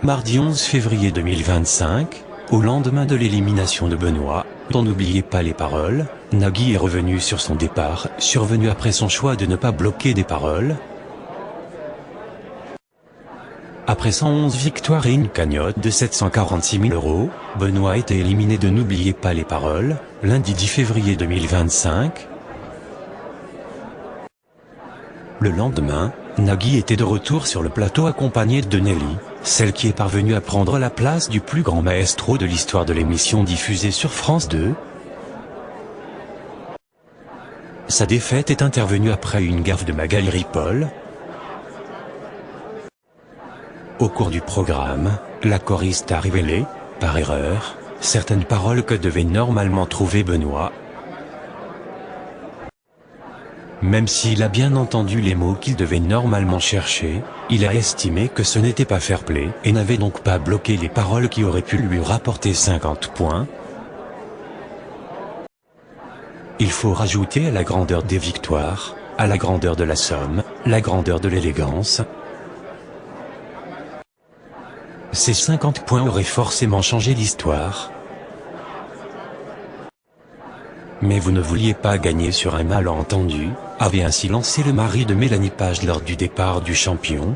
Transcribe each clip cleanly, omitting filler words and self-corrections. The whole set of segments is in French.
Mardi 11 février 2025, au lendemain de l'élimination de Benoît, dont n'oubliez pas les paroles, Nagui est revenu sur son départ, survenu après son choix de ne pas bloquer des paroles. Après 111 victoires et une cagnotte de 746 000 €, Benoît était éliminé de N'oubliez pas les paroles, lundi 10 février 2025. Le lendemain, Nagui était de retour sur le plateau accompagné de Nelly, celle qui est parvenue à prendre la place du plus grand maestro de l'histoire de l'émission diffusée sur France 2. Sa défaite est intervenue après une gaffe de Magali Ripoll. Au cours du programme, la choriste a révélé, par erreur, certaines paroles que devait normalement trouver Benoît. Même s'il a bien entendu les mots qu'il devait normalement chercher, il a estimé que ce n'était pas fair-play et n'avait donc pas bloqué les paroles qui auraient pu lui rapporter 50 points. Il faut rajouter à la grandeur des victoires, à la grandeur de la somme, la grandeur de l'élégance. Ces 50 points auraient forcément changé l'histoire. Mais vous ne vouliez pas gagner sur un malentendu, avait ainsi lancé le mari de Mélanie Page lors du départ du champion.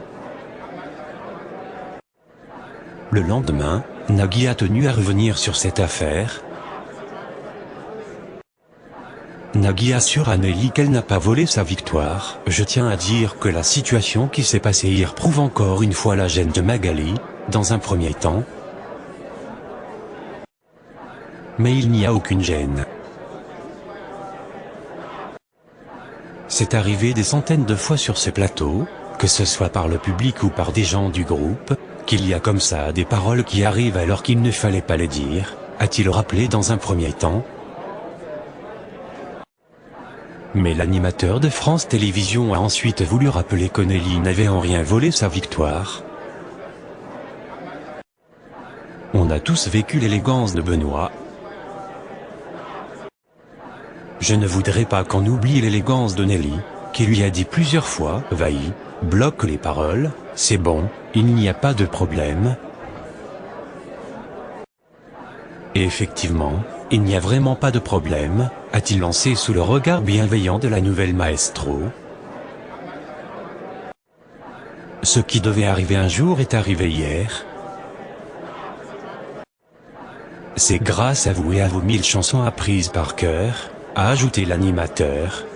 Le lendemain, Nagui a tenu à revenir sur cette affaire. Nagui assure à Nelly qu'elle n'a pas volé sa victoire. Je tiens à dire que la situation qui s'est passée hier prouve encore une fois la gêne de Magali, dans un premier temps. Mais il n'y a aucune gêne. C'est arrivé des centaines de fois sur ce plateau, que ce soit par le public ou par des gens du groupe, qu'il y a comme ça des paroles qui arrivent alors qu'il ne fallait pas les dire, a-t-il rappelé dans un premier temps. Mais l'animateur de France Télévisions a ensuite voulu rappeler que Nelly n'avait en rien volé sa victoire. On a tous vécu l'élégance de Benoît. Je ne voudrais pas qu'on oublie l'élégance de Nelly, qui lui a dit plusieurs fois « Vailly, bloque les paroles, c'est bon, il n'y a pas de problème ». Et effectivement, il n'y a vraiment pas de problème, a-t-il lancé sous le regard bienveillant de la nouvelle maestro. Ce qui devait arriver un jour est arrivé hier. C'est grâce à vous et à vos 1000 chansons apprises par cœur, a ajouté l'animateur.